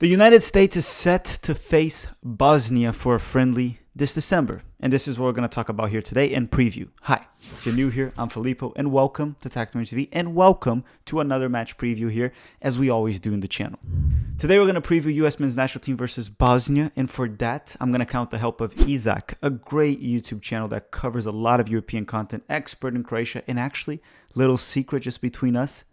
The United States is set to face Bosnia for a friendly this December, and this is what we're going to talk about here today and preview. Hi, if you're new here, I'm Filippo, and welcome to FuboTV, and welcome to another match preview here, as we always do in the channel. Today we're going to preview U.S. men's national team versus Bosnia, and for that, I'm going to count the help of Izak, a great YouTube channel that covers a lot of European content, expert in Croatia, and actually, little secret just between us,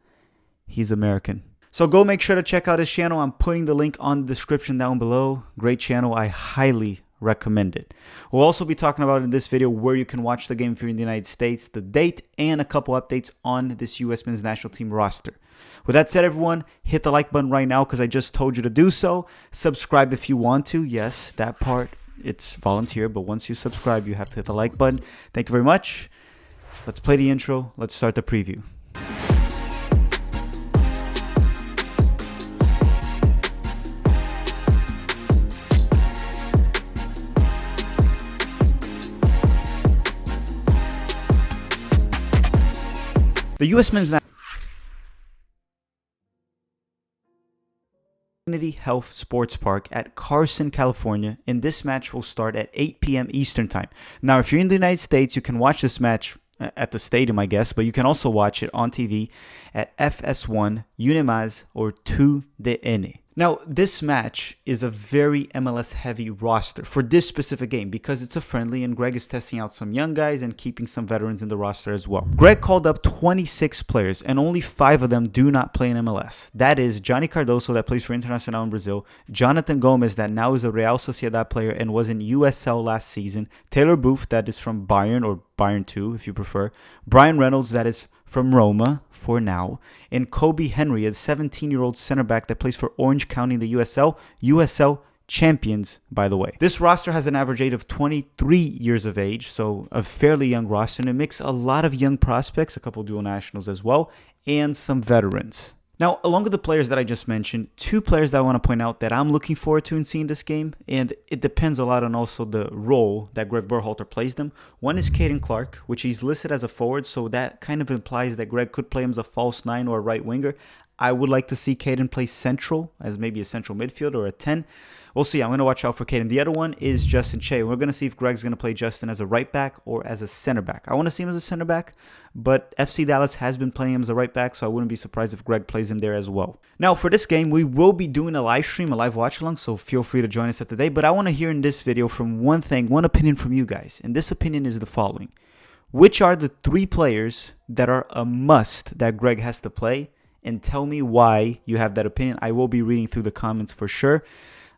he's American. So go make sure to check out his channel. I'm putting the link on the description down below. Great channel. I highly recommend it. We'll also be talking about in this video where you can watch the game if you're in the United States, the date, and a couple updates on this U.S. men's national team roster. With that said, everyone, hit the like button right now because I just told you to do so. Subscribe if you want to. Yes, that part, it's volunteer, but once you subscribe, you have to hit the like button. Thank you very much. Let's play the intro. Let's start the preview. The U.S. men's Community Health Sports Park at Carson, California, and this match will start at 8 p.m. Eastern Time. Now, if you're in the United States, you can watch this match at the stadium, I guess, but you can also watch it on TV at FS1, Unimaz, or 2DN. Now, this match is a very MLS-heavy roster for this specific game because it's a friendly and Greg is testing out some young guys and keeping some veterans in the roster as well. Greg called up 26 players and only 5 of them do not play in MLS. That is Johnny Cardoso that plays for Internacional in Brazil, Jonathan Gomez that now is a Real Sociedad player and was in USL last season, Taylor Booth that is from Bayern or Bayern 2 if you prefer, Brian Reynolds that is from Roma for now, and Kobe Henry, a 17-year-old center back that plays for Orange County in the USL champions, by the way. This roster has an average age of 23 years of age, so a fairly young roster, and it makes a lot of young prospects, a couple dual nationals as well, and some veterans. Now, along with the players that I just mentioned, 2 players that I want to point out that I'm looking forward to in seeing this game, and it depends a lot on also the role that Greg Berhalter plays them. One is Caden Clark, which he's listed as a forward, so that kind of implies that Greg could play him as a false 9 or a right winger. I would like to see Caden play central, as maybe a central midfield or a 10. We'll see. I'm going to watch out for Caden. The other one is Justin Che. We're going to see if Greg's going to play Justin as a right back or as a center back. I want to see him as a center back, but FC Dallas has been playing him as a right back, so I wouldn't be surprised if Greg plays him there as well. Now, for this game, we will be doing a live stream, a live watch-along, so feel free to join us at the day. But I want to hear in this video from one opinion from you guys, and this opinion is the following. Which are the 3 players that are a must that Greg has to play? And tell me why you have that opinion. I will be reading through the comments for sure.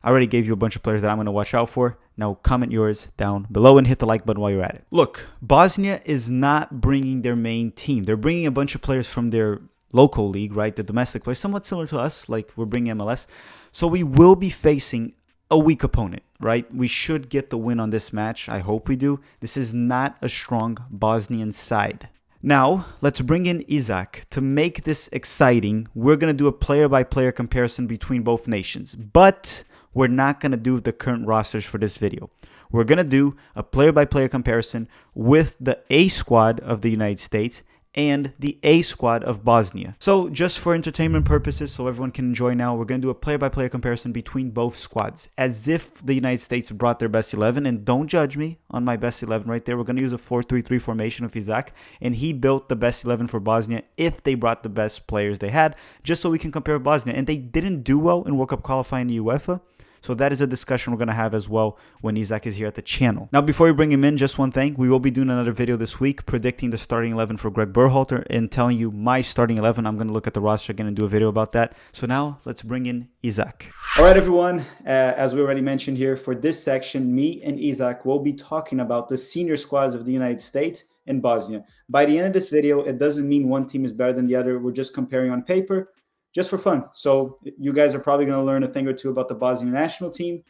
I already gave you a bunch of players that I'm going to watch out for. Now comment yours down below and hit the like button while you're at it. Look, Bosnia is not bringing their main team. They're bringing a bunch of players from their local league, right? The domestic players, somewhat similar to us, like we're bringing MLS. So we will be facing a weak opponent, right? We should get the win on this match. I hope we do. This is not a strong Bosnian side. Now, let's bring in Izak. To make this exciting, we're going to do a player-by-player comparison between both nations. But we're not going to do the current rosters for this video. We're going to do a player-by-player comparison with the A squad of the United States and the A squad of Bosnia. So just for entertainment purposes, so everyone can enjoy now, we're going to do a player-by-player comparison between both squads as if the United States brought their best 11. And don't judge me on my best 11 right there. We're going to use a 4-3-3 formation with Izak, and he built the best 11 for Bosnia if they brought the best players they had, just so we can compare Bosnia. And they didn't do well in World Cup qualifying in the UEFA. So that is a discussion we're going to have as well when Izak is here at the channel. Now, before we bring him in, just one thing. We will be doing another video this week predicting the starting 11 for Greg Berhalter and telling you my starting 11. I'm going to look at the roster again and do a video about that. So now, let's bring in Izak. All right, everyone. As we already mentioned here, for this section, me and Izak will be talking about the senior squads of the United States and Bosnia. By the end of this video, it doesn't mean one team is better than the other. We're just comparing on paper, just for fun. So you guys are probably going to learn a thing or two about the Bosnian national team.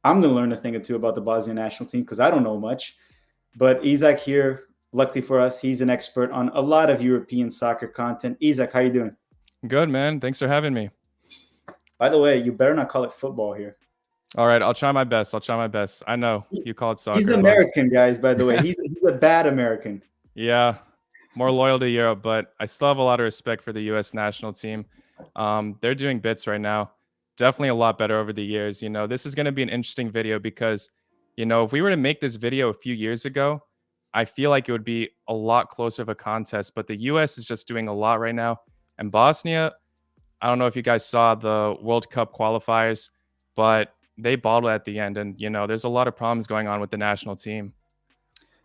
I'm going to learn a thing or two about the Bosnian national team because I don't know much. But Izak here, luckily for us, he's an expert on a lot of European soccer content. Izak, how you doing? Good, man. Thanks for having me. By the way, you better not call it football here. All right, I'll try my best. I know you call it soccer. He's American, guys, by the way. He's a bad American. Yeah, more loyal to Europe, but I still have a lot of respect for the U.S. national team. They're doing bits right now. definitely a lot better over the years. This is going to be an interesting video because, if we were to make this video a few years ago, I feel like it would be a lot closer of a contest. But the US is just doing a lot right now. And Bosnia, I don't know if you guys saw the World Cup qualifiers, but they bottled at the end. And, there's a lot of problems going on with the national team.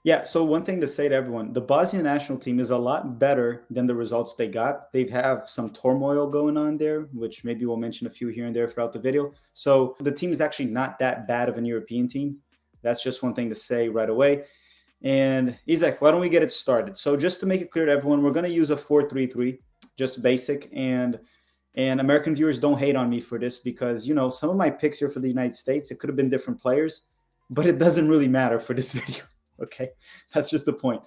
Yeah, so one thing to say to everyone, the Bosnia national team is a lot better than the results they got. They have some turmoil going on there, which maybe we'll mention a few here and there throughout the video. So the team is actually not that bad of an European team. That's just one thing to say right away. And Izak, why don't we get it started? So just to make it clear to everyone, we're going to use a 4-3-3, just basic. And American viewers, don't hate on me for this because, some of my picks here for the United States, it could have been different players, but it doesn't really matter for this video. Okay, that's just the point.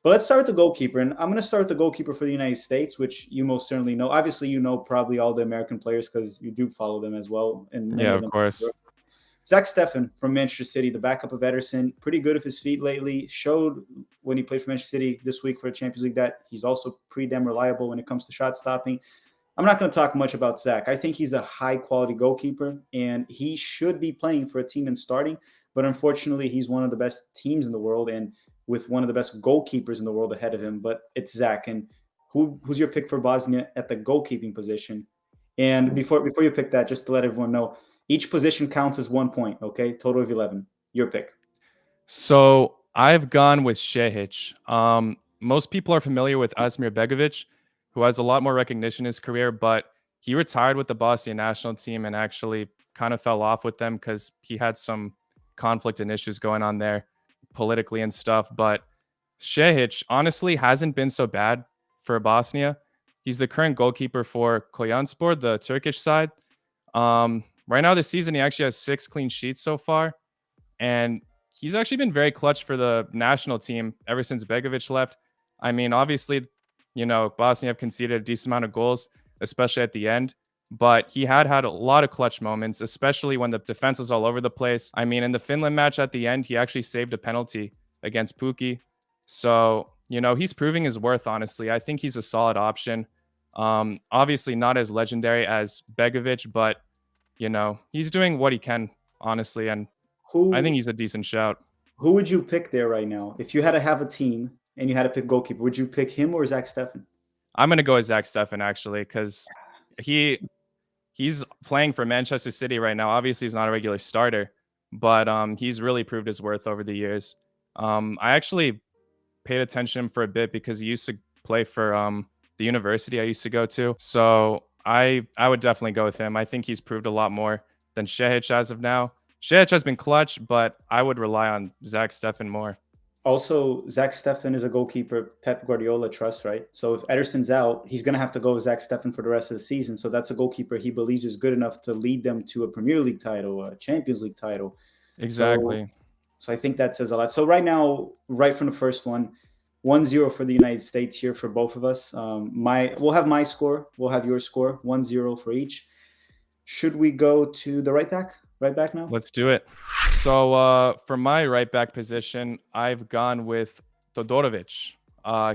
But let's start with the goalkeeper. And I'm going to start with the goalkeeper for the United States, which you most certainly know. Obviously, you know probably all the American players because you do follow them as well. And yeah, of course. Zach Steffen from Manchester City, the backup of Ederson, pretty good with his feet lately. Showed when he played for Manchester City this week for the Champions League that he's also pretty damn reliable when it comes to shot stopping. I'm not going to talk much about Zach. I think he's a high-quality goalkeeper, and he should be playing for a team and starting. But unfortunately, he's one of the best teams in the world and with one of the best goalkeepers in the world ahead of him. But it's Zach. And who's your pick for Bosnia at the goalkeeping position? And before you pick that, just to let everyone know, each position counts as 1 point, okay? Total of 11. Your pick. So I've gone with Shehic. Most people are familiar with Asmir Begovic, who has a lot more recognition in his career, but he retired with the Bosnia national team and actually kind of fell off with them because he had some conflict and issues going on there politically and stuff. But Shehic honestly hasn't been so bad for Bosnia. He's the current goalkeeper for Kocaelispor, the Turkish side. Right now this season, he actually has 6 clean sheets so far. And he's actually been very clutch for the national team ever since Begovic left. I mean, obviously, Bosnia have conceded a decent amount of goals, especially at the end. But he had a lot of clutch moments, especially when the defense was all over the place. I mean, in the Finland match at the end, he actually saved a penalty against Pukki. So, he's proving his worth, honestly. I think he's a solid option. Obviously not as legendary as Begovic, but, he's doing what he can, honestly. And I think he's a decent shout. Who would you pick there right now? If you had to have a team and you had to pick goalkeeper, would you pick him or Zach Steffen? I'm going to go with Zach Steffen, actually, because he's playing for Manchester City right now. Obviously, he's not a regular starter, but he's really proved his worth over the years. I actually paid attention for a bit because he used to play for the university I used to go to. So I would definitely go with him. I think he's proved a lot more than Shehic as of now. Shehic has been clutch, but I would rely on Zach Steffen more. Also, Zach Steffen is a goalkeeper Pep Guardiola trusts, right? So if Ederson's out, he's going to have to go with Zach Steffen for the rest of the season. So that's a goalkeeper he believes is good enough to lead them to a Premier League title, a Champions League title. Exactly. So I think that says a lot. So right now, right from the first one, 1-0 for the United States here for both of us. We'll have my score. We'll have your score. 1-0 for each. Should we go to the right back? Right back now? Let's do it. So for my right back position, I've gone with Todorovic.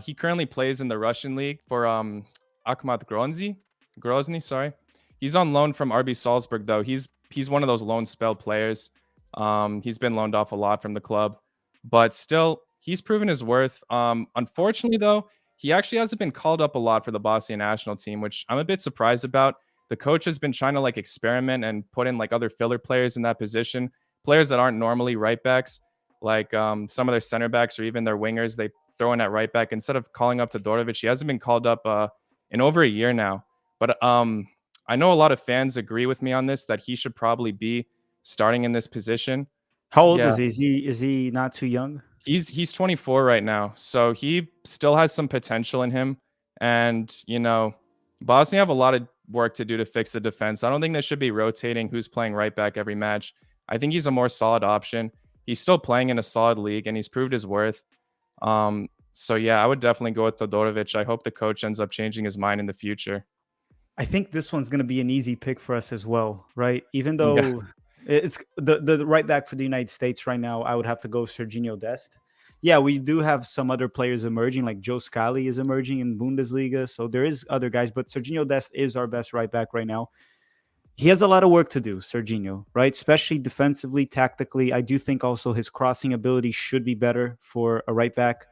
He currently plays in the Russian league for Akhmat Grozny, sorry. He's on loan from RB Salzburg, though. He's one of those loan spell players. He's been loaned off a lot from the club, but still, he's proven his worth. Unfortunately, though, he actually hasn't been called up a lot for the Bosnia national team, which I'm a bit surprised about. The coach has been trying to experiment and put in other filler players in that position, players that aren't normally right backs, some of their center backs or even their wingers. They throw in at right back instead of calling up Todorovic. He hasn't been called up in over a year now. But I know a lot of fans agree with me on this that he should probably be starting in this position. How old is he? Is he not too young? He's 24 right now, so he still has some potential in him. And Bosnia have a lot of work to do to fix the defense. I don't think they should be rotating who's playing right back every match. I think he's a more solid option. He's still playing in a solid league, and he's proved his worth. So yeah, I would definitely go with Todorovic. I hope the coach ends up changing his mind in the future. I think this one's going to be an easy pick for us as well, right? Even though it's the right back for the United States right now, I would have to go Serginho Dest. Yeah, we do have some other players emerging, like Joe Scali is emerging in Bundesliga. So there is other guys, but Serginho Dest is our best right back right now. He has a lot of work to do, Serginho, right? Especially defensively, tactically. I do think also his crossing ability should be better for a right back.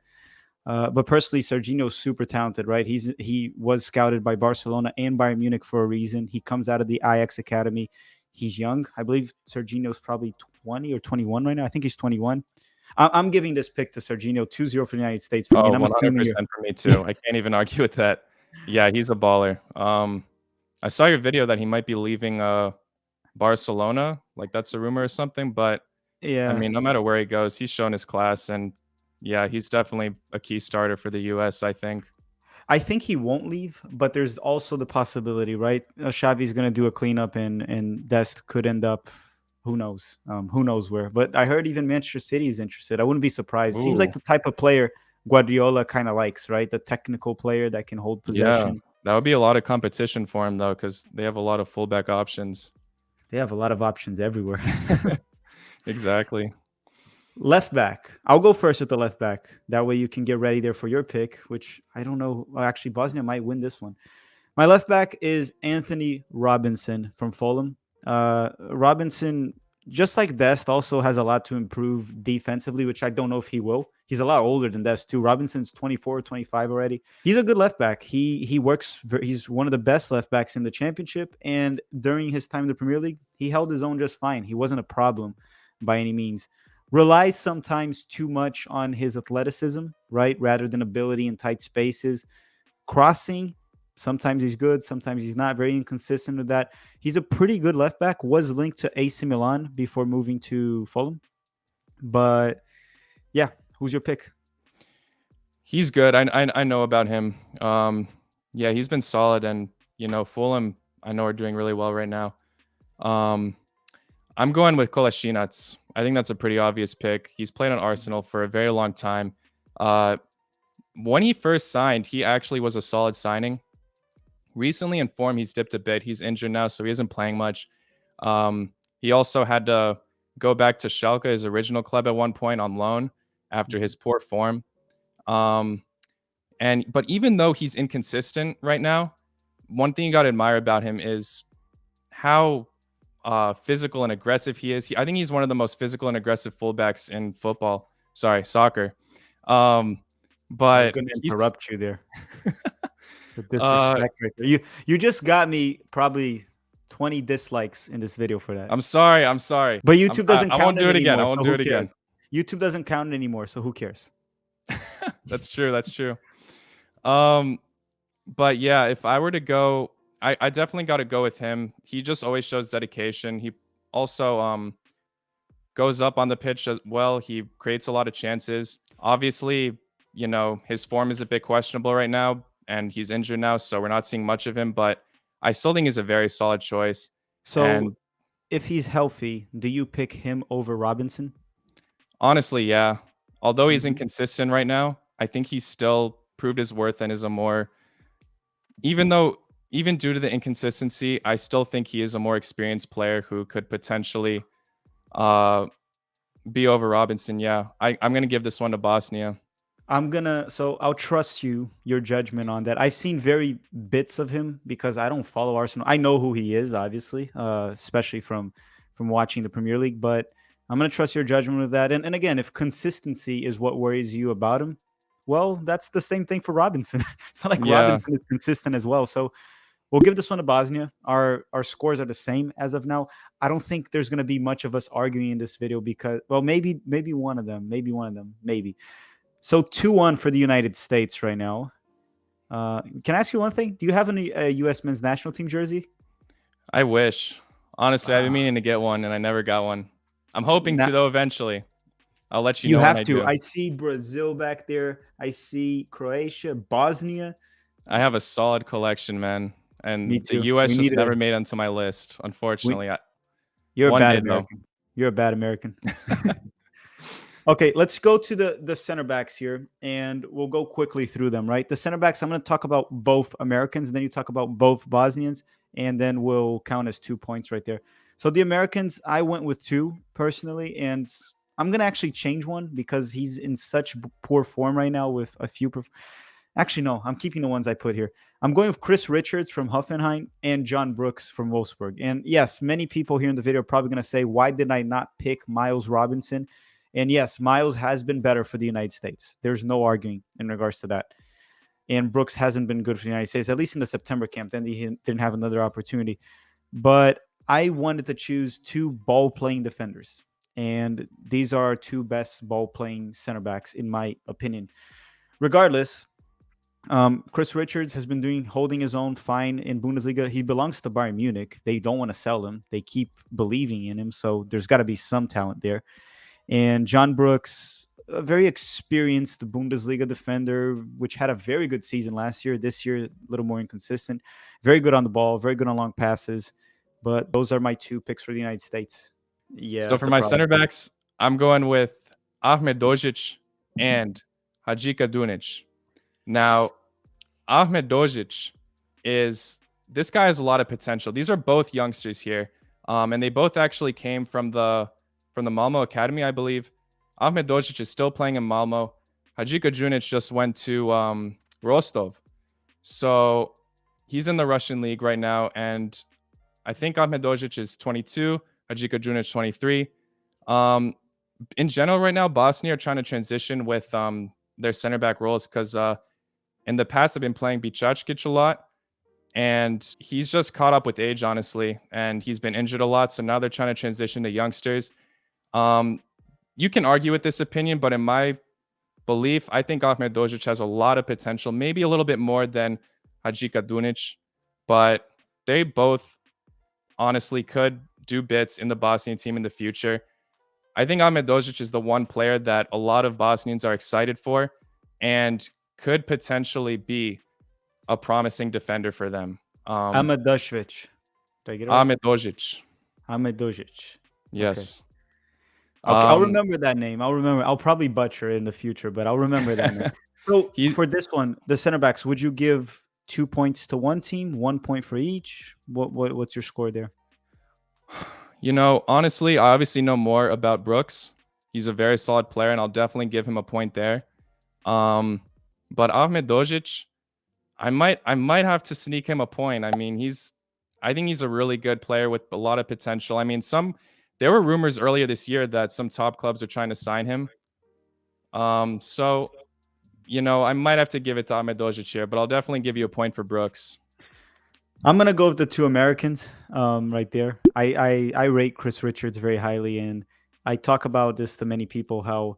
But personally, Serginho's super talented, right? He was scouted by Barcelona and Bayern Munich for a reason. He comes out of the Ajax academy. He's young. I believe Serginho's probably 20 or 21 right now. I think he's 21. I'm giving this pick to Serginho, 2-0 for the United States for me, Oh, and I'm assuming you're. 100% for me too. I can't even argue with that. Yeah, he's a baller. I saw your video that he might be leaving Barcelona. Like that's a rumor or something, but I Yeah, mean, no matter where he goes, he's shown his class, and yeah, he's definitely a key starter for the US, I think. I think he won't leave, but there's also the possibility, right? Xavi's going to do a cleanup, and Dest could end up. Who knows where? But I heard even Manchester City is interested. I wouldn't be surprised. Seems like Ooh, the type of player Guardiola kind of likes, right? The technical player that can hold yeah. possession. That would be a lot of competition for him though, because they have a lot of fullback options. They have a lot of options everywhere. Exactly. Left back. I'll go first with the left back. That way you can get ready there for your pick, which I don't know. Well, actually, Bosnia might win this one. My left back is Anthony Robinson from Fulham. Robinson, just like Dest, also has a lot to improve defensively, which I don't know if he will. He's a lot older than Dest too. Robinson's 24, 25 already. He's a good left back. He works. He's one of the best left backs in the championship, and during his time in the Premier League, he held his own just fine. He wasn't a problem by any means. Relies sometimes too much on his athleticism, right, rather than ability in tight spaces. Crossing, sometimes he's good, sometimes he's not. Very inconsistent with that. He's a pretty good left back. Was linked to AC Milan before moving to Fulham. But yeah, who's your pick? He's good. I know about him. Yeah, he's been solid, and Fulham I know are doing really well right now. Um, I'm going with Kolasinac. I think that's a pretty obvious pick. He's played on Arsenal for a very long time. Uh, when he first signed, he actually was a solid signing. Recently in form, he's dipped a bit. He's injured now, so he isn't playing much. He also had to go back to Schalke, his original club, at one point on loan after his poor form. Um, but even though he's inconsistent right now, one thing you got to admire about him is how physical and aggressive he is. I think he's one of the most physical and aggressive fullbacks in football. Sorry, soccer. Um, I was but going to he's interrupt you there. The uh, disrespect right there. You just got me probably 20 dislikes in this video for that. I'm sorry. I'm sorry. But YouTube doesn't I won't count do it it again. I anymore. won't So do who it cares? again. YouTube doesn't count it anymore. So who cares? That's true. That's true. Um, but yeah, if I were to go, I definitely got to go with him. He just always shows dedication. He also goes up on the pitch as well. He creates a lot of chances. Obviously, his form is a bit questionable right now, and he's injured now, so we're not seeing much of him. But I still think he's a very solid choice. So And if he's healthy, do you pick him over Robinson? honestly, yeah. Although he's Mhm. inconsistent right now, I think he's still proved his worth and is a more, even due to the inconsistency, I still think he is a more experienced player who could potentially uh, be over Robinson. Yeah, I'm going to give this one to Bosnia. So I'll trust your judgment on that. I've seen very bits of him because I don't follow Arsenal. I know who he is, obviously, especially from watching the Premier League. But I'm gonna trust your judgment with that. And again, if consistency is what worries you about him, well, that's the same thing for Robinson. It's not like Yeah, Robinson is consistent as well. So we'll give this one to Bosnia. Our scores are the same as of now. I don't think there's gonna be much of us arguing in this video because, well, maybe one of them, maybe. So 2-1 for the United States right now. Can I ask you one thing? Do you have any U.S. men's national team jersey? I wish. Honestly, I've been Ah, meaning to get one and I never got one. I'm hoping to now though eventually. I'll let you you know when have I to. do. I see Brazil back there. I see Croatia, Bosnia. I have a solid collection, man. Me And the too. US We just need a. never made onto my list, We, unfortunately. you're a One bad day though. American. You're a bad American. Okay, let's go to the center backs here, and we'll go quickly through them. Right, the center backs. I'm going to talk about both Americans, and then you talk about both Bosnians, and then we'll count as 2 points right there. So the Americans, I went with two personally, and I'm going to actually change one because he's in such poor form right now with a few. Actually, no, I'm keeping the ones I put here. I'm going with Chris Richards from Hoffenheim and John Brooks from Wolfsburg. And yes, many people here in the video are probably going to say, why did I not pick Miles Robinson? And yes, Miles has been better for the United States. There's no arguing in regards to that. And Brooks hasn't been good for the United States, at least in the September camp. Then he didn't have another opportunity. But I wanted to choose two ball playing defenders. And these are our two best ball playing center backs, in my opinion. Regardless, Chris Richards has been holding his own fine in Bundesliga. He belongs to Bayern Munich. They don't want to sell him. They keep believing in him. So there's got to be some talent there. And John Brooks, a very experienced Bundesliga defender, which had a very good season last year. This year, a little more inconsistent. Very good on the ball, very good on long passes. But those are my two picks for the United States. Yeah, So that's for a my problem. center backs, I'm going with Ahmed Dojic and Hajika Dunic. Now, Ahmed Dojic this guy has a lot of potential. These are both youngsters here, and they both actually came from the Malmo Academy, I believe. Ahmed Dojic is still playing in Malmo. Hajika Dunic just went to Rostov, so he's in the Russian league right now, and I think Ahmed Dojic is 22, Hajika Dunic 23. In general, right now, Bosnia are trying to transition with their center back roles because in the past, I've been playing Bichachkic a lot, and he's just caught up with age, honestly, and he's been injured a lot. So now they're trying to transition to youngsters. You can argue with this opinion, but in my belief, I think Ahmed Dojic has a lot of potential, maybe a little bit more than Hajika Dunic, but they both honestly could do bits in the Bosnian team in the future. I think Ahmed Dojic is the one player that a lot of Bosnians are excited for and could potentially be a promising defender for them. Ahmed Dashvich. Did I get it right? Ahmed Dojic. Ahmed Dojic. Okay. Yes. I'll remember that name. I'll probably butcher it in the future, but I'll remember that name. So he, for this one, the center backs, would you give 2 points to one team, 1 point for each? What's your score there? Honestly, I obviously know more about Brooks. He's a very solid player, and I'll definitely give him a point there. But Ahmed Dojic, I might have to sneak him a point. I mean, I think he's a really good player with a lot of potential. I mean, there were rumors earlier this year that some top clubs are trying to sign him. So, I might have to give it to Ahmed Dojic here, but I'll definitely give you a point for Brooks. I'm gonna go with the two Americans, right there. I rate Chris Richards very highly, and I talk about this to many people how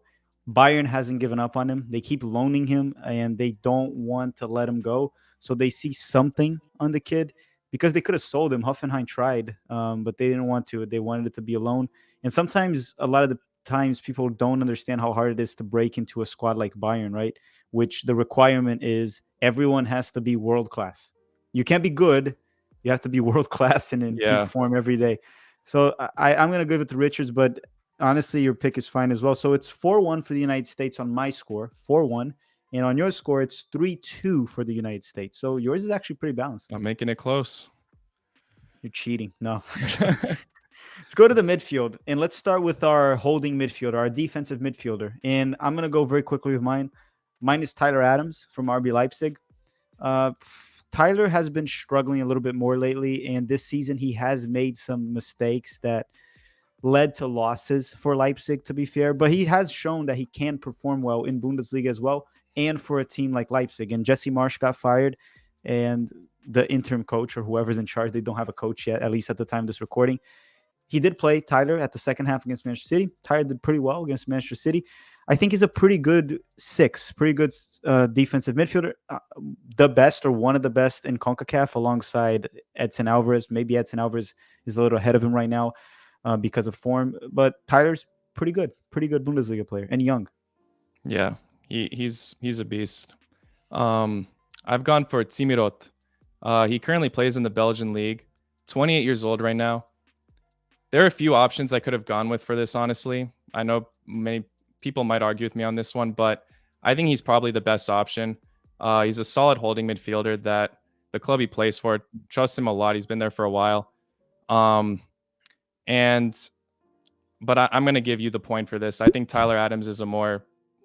Bayern hasn't given up on him. They keep loaning him, and they don't want to let him go. So they see something on the kid because they could have sold him. Hoffenheim tried, but they didn't want to. They wanted it to be a loan. And sometimes, a lot of the times, people don't understand how hard it is to break into a squad like Bayern, right? Which the requirement is everyone has to be world class. You can't be good. You have to be world class and in peak Yeah. form every day. So I'm going to give it to Richards, but honestly, your pick is fine as well. So it's 4-1 for the United States on my score, 4-1. And on your score, it's 3-2 for the United States. So yours is actually pretty balanced. I'm making it close. You're cheating. No. Let's go to the midfield, and let's start with our holding midfielder, our defensive midfielder. And I'm going to go very quickly with mine. Mine is Tyler Adams from RB Leipzig. Tyler has been struggling a little bit more lately, and this season he has made some mistakes that led to losses for Leipzig, to be fair. But he has shown that he can perform well in Bundesliga as well, and for a team like Leipzig. And Jesse Marsch got fired, and the interim coach or whoever's in charge, they don't have a coach yet, at least at the time of this recording. He did play Tyler at the second half against Manchester City. Tyler did pretty well against Manchester City. I think he's a pretty good pretty good defensive midfielder. The best or one of the best in CONCACAF alongside Edson Alvarez. Maybe Edson Alvarez is a little ahead of him right now because of form. But Tyler's pretty good Bundesliga player and young. Yeah, he's a beast. I've gone for Tsimirot. He currently plays in the Belgian league. 28 years old right now. There are a few options I could have gone with for this, honestly. I know many people might argue with me on this one, but I think he's probably the best option. He's a solid holding midfielder that the club he plays for trusts him a lot. He's been there for a while. But I'm going to give you the point for this. I think Tyler Adams is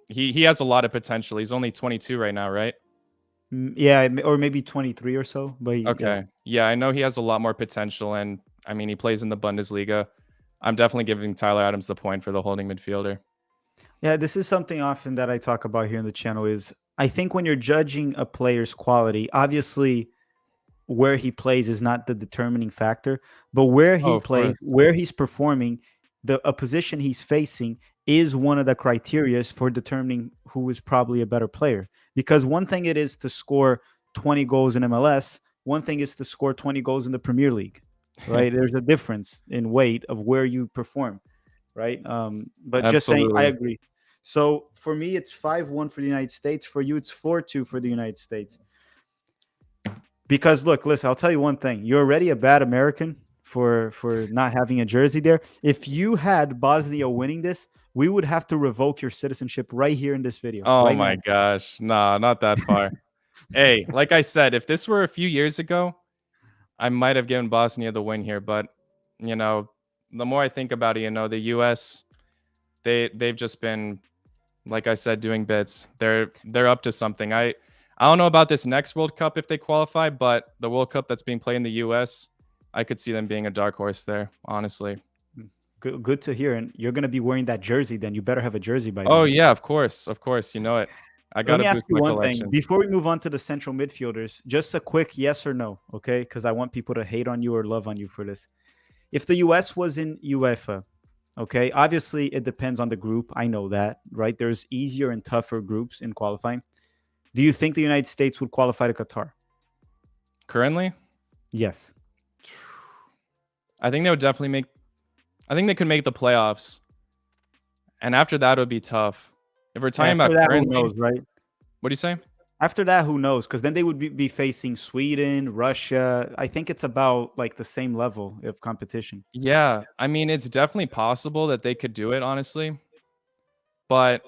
he has a lot of potential. He's only 22 right now, right? Yeah, or maybe 23 or so. But yeah. Okay. Yeah, I know he has a lot more potential, and I mean, he plays in the Bundesliga. I'm definitely giving Tyler Adams the point for the holding midfielder. Yeah, this is something often that I talk about here in the channel is I think when you're judging a player's quality, obviously where he plays is not the determining factor, but where Oh, he of plays, course. where he's performing, the a position he's facing is one of the criterias for determining who is probably a better player. Because one thing it is to score 20 goals in MLS, one thing is to score 20 goals in the Premier League, right? There's a difference in weight of where you perform, right? But just saying, I Absolutely. agree. So for me, it's 5-1 for the United States. For you, it's 4-2 for the United States. Because look, listen, I'll tell you one thing. You're already a bad American for not having a jersey there. If you had Bosnia winning this, we would have to revoke your citizenship right here in this video, Oh right now. my gosh. Nah, not that far. Hey, like I said, if this were a few years ago, I might have given Bosnia the win here, but you know, the more I think about it, the US, they've just been, like I said, doing bits. They're up to something. I don't know about this next World Cup if they qualify, but the World Cup that's being played in the US, I could see them being a dark horse there, honestly. Good to hear. And you're gonna be wearing that jersey. Then you better have a jersey by Oh then. yeah, of course. Of course. You know it. I Let gotta me ask boost you my one thing collection. before we move on to the central midfielders. Just a quick yes or no, okay? Because I want people to hate on you or love on you for this. If the US was in UEFA, okay, obviously it depends on the group. I know that, right? There's easier and tougher groups in qualifying. Do you think the United States would qualify to Qatar? Currently, Yes. I think they would definitely make I think they could make the playoffs. And after that it would be tough. If we're talking After about that, who currently, knows, right? what do you say? After that, who knows? Because then they would be facing Sweden, Russia. I think it's about like the same level of competition. Yeah, I mean, it's definitely possible that they could do it, honestly, but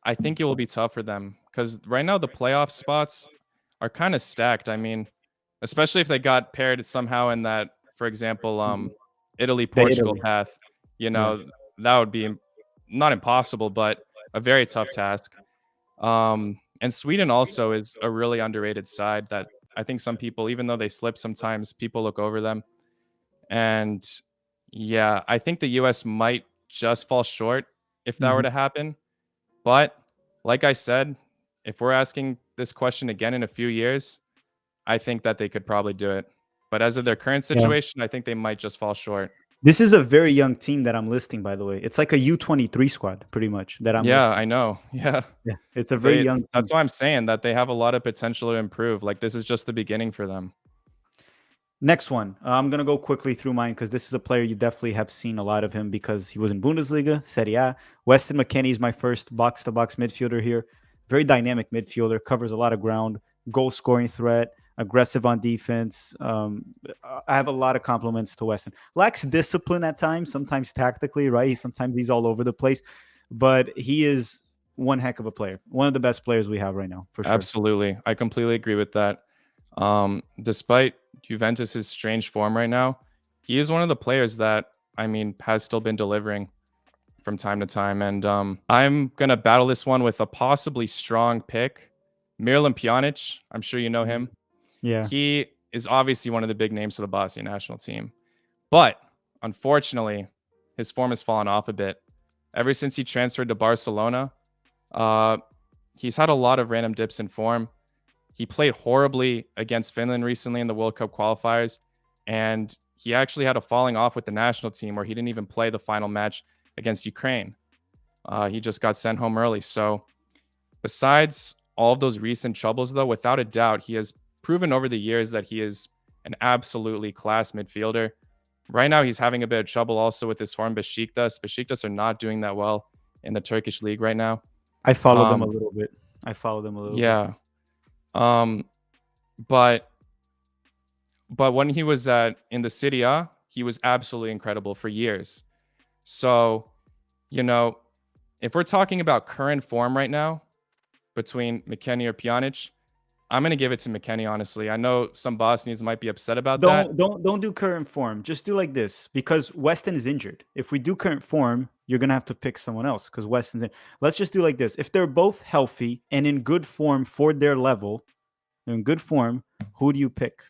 I think it will be tough for them because right now the playoff spots are kind of stacked. I mean, especially if they got paired somehow in that, for example, Mhm. Italy The Portugal Italy. path. Yeah. That would be not impossible, but a very tough task. And Sweden also is a really underrated side that I think some people, even though they slip sometimes, people look over them. And yeah, I think the US might just fall short if that were Mhm. to happen. But like I said, if we're asking this question again in a few years, I think that they could probably do it. But as of their current Yeah. situation, I think they might just fall short. This is a very young team that I'm listing, by the way. It's like a U23 squad, pretty much, that I'm Yeah, listing. I know. Yeah. Yeah. It's a very They young that's team. why I'm saying that they have a lot of potential to improve. Like this is just the beginning for them. Next one. I'm going to go quickly through mine because this is a player you definitely have seen a lot of him because he was in Bundesliga, Serie A. Weston McKennie is my first box to box midfielder here. Very dynamic midfielder, covers a lot of ground, goal scoring threat, aggressive on defense. I have a lot of compliments to Weston. Lacks discipline at times, sometimes tactically, right? Sometimes he's all over the place, but he is one heck of a player. One of the best players we have right now, for sure. Absolutely. I completely agree with that. Despite Juventus's strange form right now, he is one of the players that I mean has still been delivering from time to time. And I'm gonna battle this one with a possibly strong pick, Miralem Pjanic. I'm sure you know Mhm. him. Yeah. He is obviously one of the big names for the Bosnia national team, but unfortunately, his form has fallen off a bit ever since he transferred to Barcelona. Uh, he's had a lot of random dips in form. He played horribly against Finland recently in the World Cup qualifiers, and he actually had a falling off with the national team where he didn't even play the final match against Ukraine. He just got sent home early. So, besides all of those recent troubles, though, without a doubt, he has proven over the years that he is an absolutely class midfielder. Right now, he's having a bit of trouble also with his form. Besiktas. Besiktas are not doing that well in the Turkish league right now. I follow them a Um, little bit. I follow them a little bit. yeah. Um, but when he was in the Serie A, he was absolutely incredible for years. So, you know, if we're talking about current form right now between McKennie or Pjanic, I'm going to give it to McKennie, honestly. I know some Bosnians might be upset about that. Don't do current form. Just do like this because Weston is injured. If we do current form, you're gonna have to pick someone else because Weston's in. Let's just do like this. If they're both healthy and in good form for their level, in good form, who do you pick?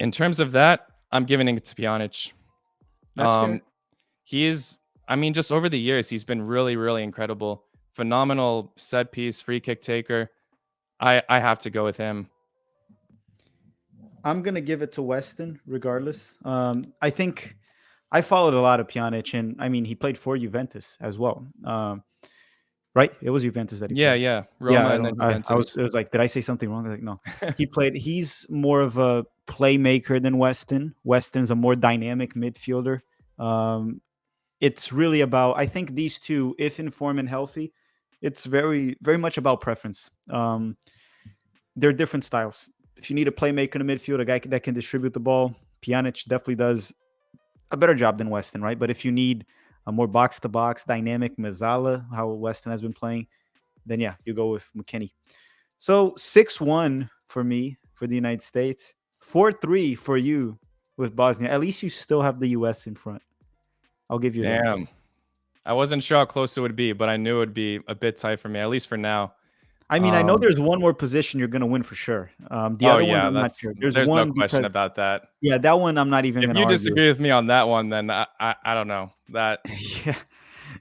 In terms of that, I'm giving it to Pjanic. That's Um, fair. he is, I mean, just over the years, he's been really, really incredible. Phenomenal set piece, free kick taker. I have to go with him. I'm gonna give it to Weston, regardless. I think I followed a lot of Pjanic, and I mean he played for Juventus as well. Right? It was Juventus that he Yeah, played. yeah. Yeah, Roma I and then don't. I was. Juventus. It was like, did I say something wrong? Like, no. He played. He's more of a playmaker than Weston. Weston's a more dynamic midfielder. Um, it's really about. I think these two, if in form and healthy, it's very, very much about preference. They're different styles. If you need a playmaker in the midfield, a guy that can distribute the ball, Pjanic definitely does a better job than Weston, right? But if you need a more box to box dynamic Mazzala, how Weston has been playing, then yeah, you go with McKennie. So 6-1 for me for the United States, 4-3 for you with Bosnia. At least you still have the US in front. I'll give you that. Damn. I wasn't sure how close it would be, but I knew it would be a bit tight for me, at least for now. I mean, I know Um, there's one more position you're going to win for sure. The oh other one, yeah, I'm not that's sure. There's there's no one question because, about that. yeah, that one I'm not even If going to you argue. disagree with me on that one, then I don't know. That Yeah.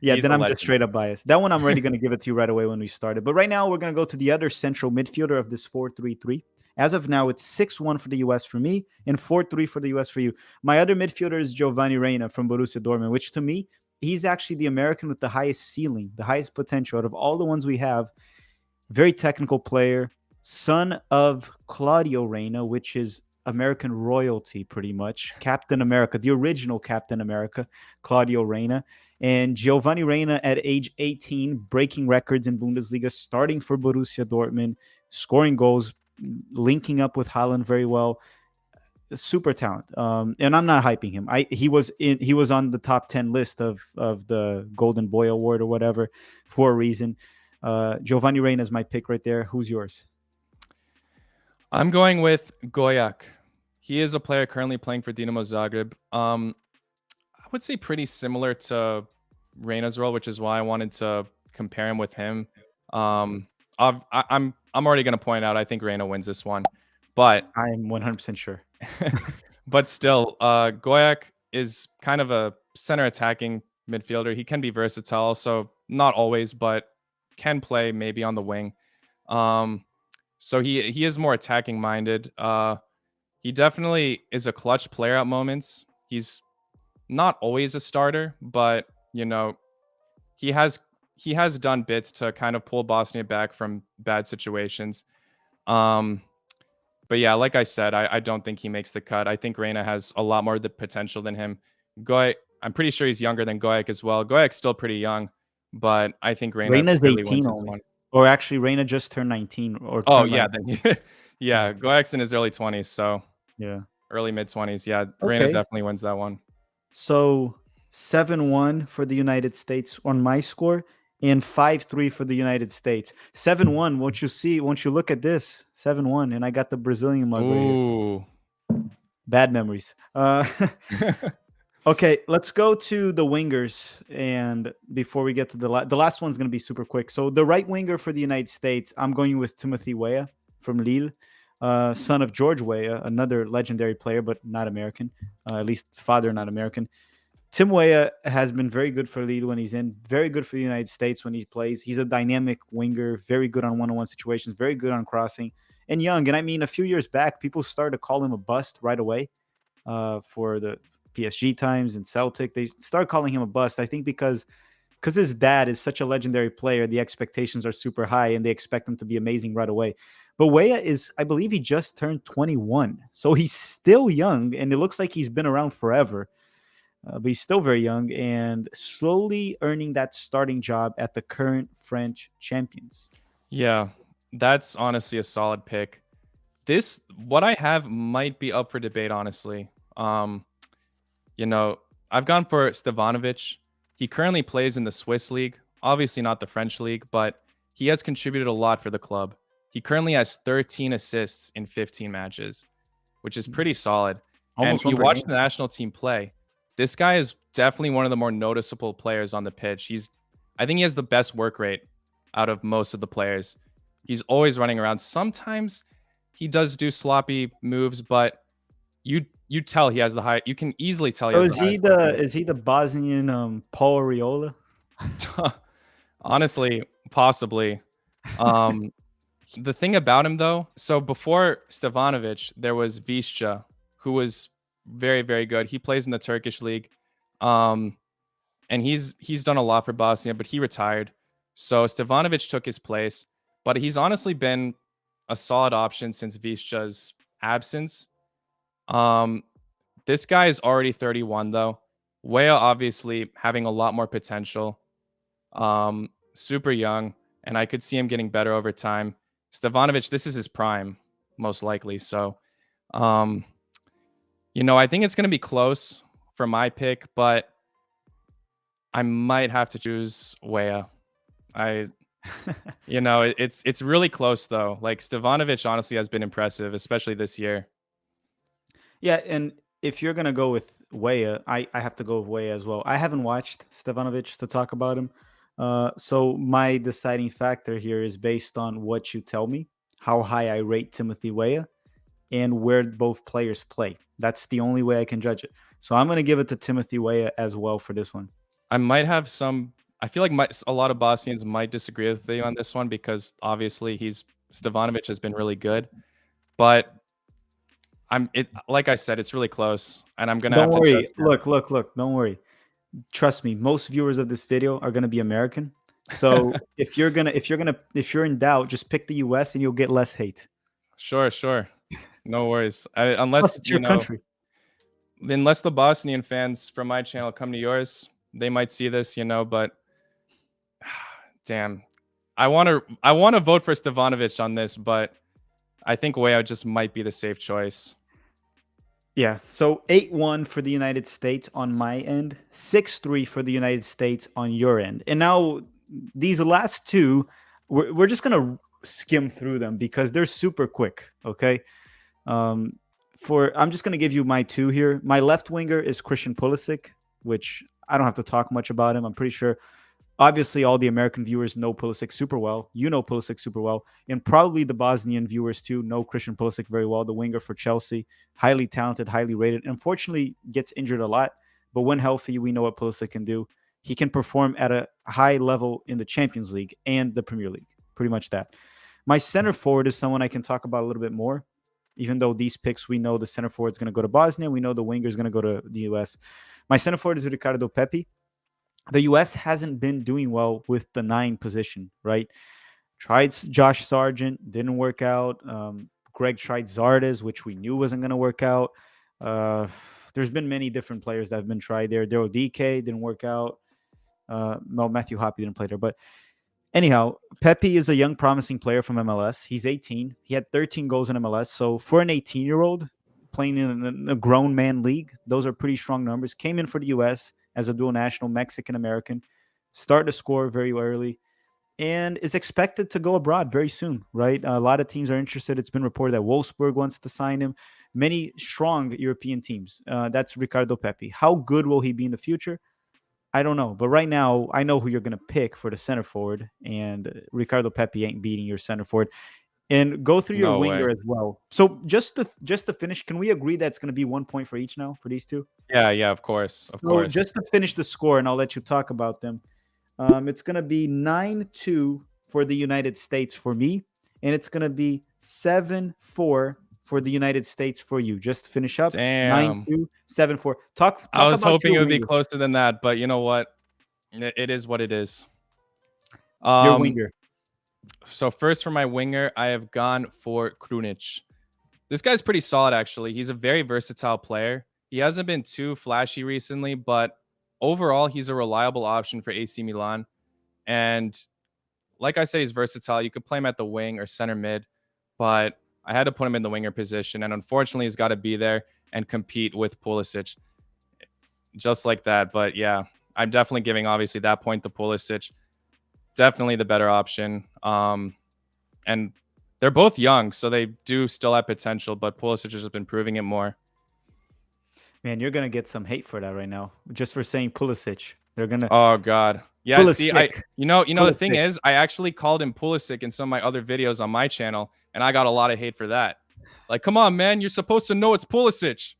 Yeah, he's then a I'm just legend. straight up biased. That one I'm already going to give it to you right away when we started. But right now, we're going to go to the other central midfielder of this 4-3-3. As of now, it's 6-1 for the US for me and 4-3 for the US for you. My other midfielder is Giovanni Reina from Borussia Dortmund, which to me, he's actually the American with the highest ceiling, the highest potential out of all the ones we have. Very technical player, son of Claudio Reina, which is American royalty, pretty much. Captain America, the original Captain America, Claudio Reina. And Giovanni Reina at age 18, breaking records in Bundesliga, starting for Borussia Dortmund, scoring goals, linking up with Haaland very well. Super talent. And I'm not hyping him. He was on the top 10 list of the Golden Boy Award or whatever for a reason. Giovanni Reina is my pick right there. Who's yours? I'm going with Goyak. He is a player currently playing for Dinamo Zagreb. I would say pretty similar to Reina's role, which is why I wanted to compare him with him. I'm already going to point out I think Reina wins this one, but I'm 100% sure. but still, Goyak is kind of a center attacking midfielder. He can be versatile, so not always, but can play maybe on the wing. So he is more attacking minded. He definitely is a clutch player at moments. He's not always a starter, but you know, he has he has done bits to kind of pull Bosnia back from bad situations. Um, but yeah, like I said, I don't think he makes the cut. I think Reina has a lot more of the potential than him. Goyak, I'm pretty sure he's younger than Goyak as well. Goyak's still pretty young, but I think Reina Reina's clearly wins 18 this only. one. Or actually, Reina just turned 19 or Oh turned yeah, 19. then yeah, Goyak's in his early 20s, so Yeah. early mid 20s. Yeah, Reina Okay. definitely wins that one. So 7-1 for the United States on my score and 5-3 for the United States. 7-1. Won't you look at this? 7-1. And I got the Brazilian mug right here. Ooh. Bad memories. Okay, let's go to the wingers. And before we get to the last one's going to be super quick. So the right winger for the United States, I'm going with Timothy Weah from Lille, son of George Weah, another legendary player, but not American. At least father, not American. Tim Weah has been very good for Lille when he's in, very good for the United States when he plays. He's a dynamic winger, very good on one-on-one situations, very good on crossing, and young. And I mean, a few years back, people started to call him a bust right away for the PSG times and Celtic. They start calling him a bust. I think because his dad is such a legendary player, the expectations are super high and they expect him to be amazing right away. But Weah is, I believe he just turned 21. So he's still young and it looks like he's been around forever. But he's still very young and slowly earning that starting job at the current French champions. Yeah, that's honestly a solid pick. This what I have might be up for debate, honestly. You know, I've gone for Stevanovic. He currently plays in the Swiss league, obviously not the French league, but he has contributed a lot for the club. He currently has 13 assists in 15 matches, which is pretty solid. And Almost one you per watch game. the national team play. This guy is definitely one of the more noticeable players on the pitch. I think he has the best work rate out of most of the players. He's always running around. Sometimes he does do sloppy moves, but you tell he has the high. You can easily tell he So has the highest IQ. is he the Bosnian Paul Riola? Honestly, possibly. Um, the thing about him though, so before Stevanovic, there was Visca, who was very, very good. He plays in the Turkish league. Um, and he's done a lot for Bosnia, but he retired. So Stevanovic took his place, but he's honestly been a solid option since Visca's absence. Um, this guy is already 31 though. Weah obviously having a lot more potential. Super young, and I could see him getting better over time. Stevanovic, this is his prime, most likely. So, um, I think it's going to be close for my pick, but I might have to choose Weah. I, it's really close though. Like Stevanovic honestly has been impressive, especially this year. Yeah, and if you're gonna go with Weah, I have to go with Weah as well. I haven't watched Stevanovic to talk about him, so my deciding factor here is based on what you tell me, how high I rate Timothy Weah, and where both players play. That's the only way I can judge it. So I'm gonna give it to Timothy Weah as well for this one. I might have some. I feel like a lot of Bosnians might disagree with you on this one because obviously Stevanovic has been really good, but like I said, it's really close, and I'm gonna Don't have to worry. trust him. Look. Don't worry. Trust me. Most viewers of this video are gonna be American. So if you're in doubt, just pick the U.S. and you'll get less hate. Sure. No worries. Plus, it's your country. Unless the Bosnian fans from my channel come to yours, they might see this, but damn. I want to vote for Stevanovic on this, but I think Weah just might be the safe choice. Yeah. So 8-1 for the United States on my end, 6-3 for the United States on your end. And now these last two, we're just gonna skim through them because they're super quick. Okay. I'm just gonna give you my two here. My left winger is Christian Pulisic, which I don't have to talk much about him. I'm pretty sure obviously all the American viewers know Pulisic super well. You know Pulisic super well. And probably the Bosnian viewers too know Christian Pulisic very well, the winger for Chelsea. Highly talented, highly rated. Unfortunately, gets injured a lot. But when healthy, we know what Pulisic can do. He can perform at a high level in the Champions League and the Premier League. Pretty much that. My center forward is someone I can talk about a little bit more. Even though these picks, we know the center forward is going to go to Bosnia. We know the winger is going to go to the US. My center forward is Ricardo Pepi. The US hasn't been doing well with the 9 position, right? Tried Josh Sargent, didn't work out. Greg tried Zardes, which we knew wasn't going to work out. There's been many different players that have been tried there. Daryl DK didn't work out. No, Matthew Hoppe didn't play there. But anyhow, Pepe is a young, promising player from MLS. He's 18. He had 13 goals in MLS. So for an 18-year-old playing in a grown man league, those are pretty strong numbers. Came in for the US as a dual national, Mexican-American, started to score very early, and is expected to go abroad very soon, right? A lot of teams are interested. It's been reported that Wolfsburg wants to sign him. Many strong European teams. That's Ricardo Pepi. How good will he be in the future? I don't know. But right now, I know who you're going to pick for the center forward, and Ricardo Pepi ain't beating your center forward. And go through your No winger way. as well. So just to finish, can we agree that's going to be 1 point for each now for these two? Yeah, of course. So just to finish the score, and I'll let you talk about them. It's going to be 9-2 for the United States for me, and it's going to be 7-4 for the United States for you. Just to finish up, Damn. 9-2, 7-4. Talk I was about hoping your it would be winger. closer than that, but you know what? It is what it is. Your winger. So first for my winger, I have gone for Krunic. This guy's pretty solid, actually. He's a very versatile player. He hasn't been too flashy recently, but overall, he's a reliable option for AC Milan. And like I said, he's versatile. You could play him at the wing or center mid, but I had to put him in the winger position. And unfortunately, he's got to be there and compete with Pulisic just like that. But yeah, I'm definitely giving, obviously, that point to Pulisic. Definitely the better option. And they're both young, so they do still have potential, but Pulisic has been proving it more. Man, you're gonna get some hate for that right now, just for saying Pulisic. They're gonna. Oh God, yeah. Pulisic. See, the thing Pulisic. is, I actually called him Pulisic in some of my other videos on my channel, and I got a lot of hate for that. Like, come on, man, you're supposed to know it's Pulisic.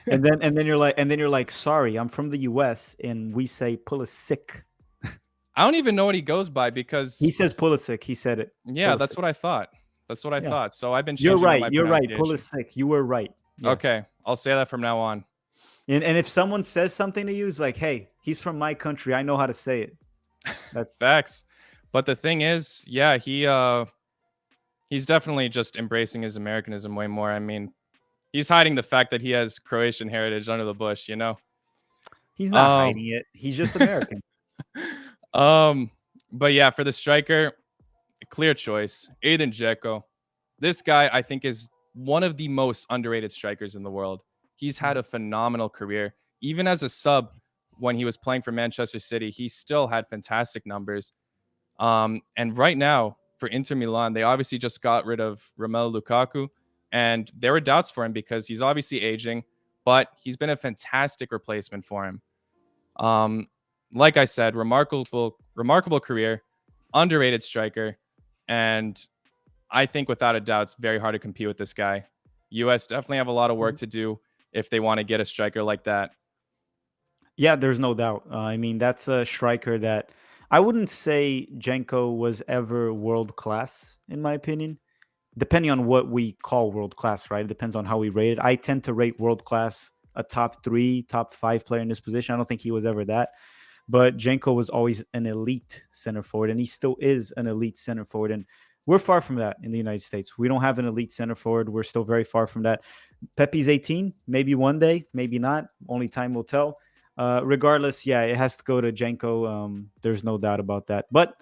And then you're like, sorry, I'm from the U.S. and we say Pulisic. I don't even know what he goes by He because, says Pulisic. He said it. yeah, that's Pulisic. what I thought. That's what I Yeah, thought. So I've been you're changing up right. my You're right. pronunciation. Pulisic. You were right. Yeah. Okay, I'll say that from now on. And if someone says something to you, it's like, hey, he's from my country. I know how to say it. That's Facts. But the thing is, yeah, he's definitely just embracing his Americanism way more. I mean, he's hiding the fact that he has Croatian heritage under the bush, you know? he's not Um, hiding it. He's just American. um, but yeah, for the striker, clear choice, Aiden Dzeko. This guy, I think, is one of the most underrated strikers in the world. He's had a phenomenal career. Even as a sub, when he was playing for Manchester City, he still had fantastic numbers. And right now, for Inter Milan, they obviously just got rid of Romelu Lukaku, and there were doubts for him because he's obviously aging, but he's been a fantastic replacement for him. Um, like I said, remarkable career, underrated striker, and I think without a doubt, it's very hard to compete with this guy. US definitely have a lot of work to do if they want to get a striker like that. Yeah, there's no doubt. I mean, that's a striker that I wouldn't say Jenko was ever world class, in my opinion. Depending on what we call world class, right? It depends on how we rate it. I tend to rate world class a top three, top five player in this position. I don't think he was ever that. But Jenko was always an elite center forward, and he still is an elite center forward. And we're far from that in the United States. We don't have an elite center forward. We're still very far from that. Pepe's 18, maybe one day, maybe not. Only time will tell. Regardless, yeah, it has to go to Jenko. There's no doubt about that. But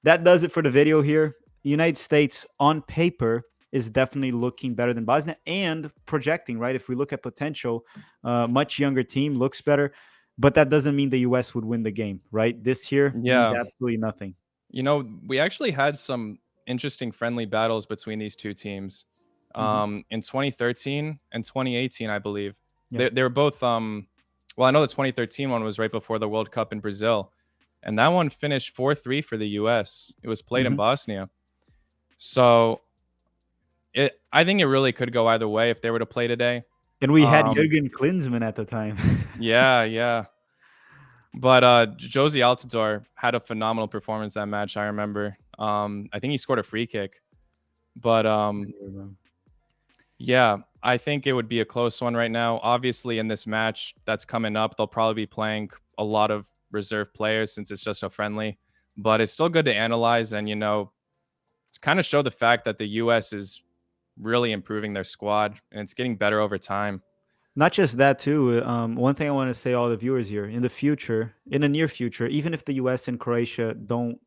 that does it for the video here. The United States on paper is definitely looking better than Bosnia and projecting, right? If we look at potential, much younger team looks better, but that doesn't mean the US would win the game, right? This here means Yeah. absolutely nothing. You know, we actually had some interesting friendly battles between these two teams. Hmm. In 2013 and 2018, I believe. Yeah. They were both well, I know the 2013 one was right before the World Cup in Brazil. And that one finished 4-3 for the US. It was played in Hmm. Bosnia. So I think it really could go either way if they were to play today. And we had Um, Jurgen Klinsmann at the time. yeah. But Josie Altidore had a phenomenal performance that match, I remember. I think he scored a free kick. But yeah, I think it would be a close one right now. Obviously, in this match that's coming up, they'll probably be playing a lot of reserve players since it's just a friendly. But it's still good to analyze and, to kind of show the fact that the U.S. is really improving their squad and it's getting better over time. Not just that too. One thing I want to say, all the viewers here, in the future, in the near future, even if the U.S. and Croatia don't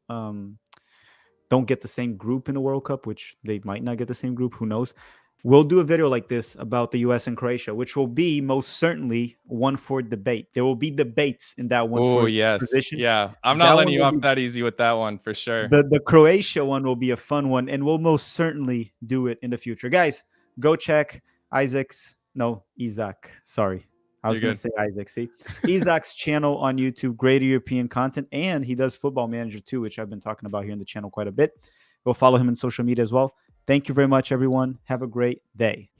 get the same group in the World Cup, which they might not get the same group, who knows? We'll do a video like this about the US and Croatia, which will be most certainly one for debate. There will be debates in that one Oh, for yes. position. Yeah. I'm not That letting one you will off be that easy with that one for sure. the Croatia one will be a fun one, and we'll most certainly do it in the future. Guys, go check Izak. Sorry. I was You're going to good. say Isaac. See, Izak's channel on YouTube, great European content, and he does Football Manager too, which I've been talking about here in the channel quite a bit. Go follow him in social media as well. Thank you very much, everyone. Have a great day.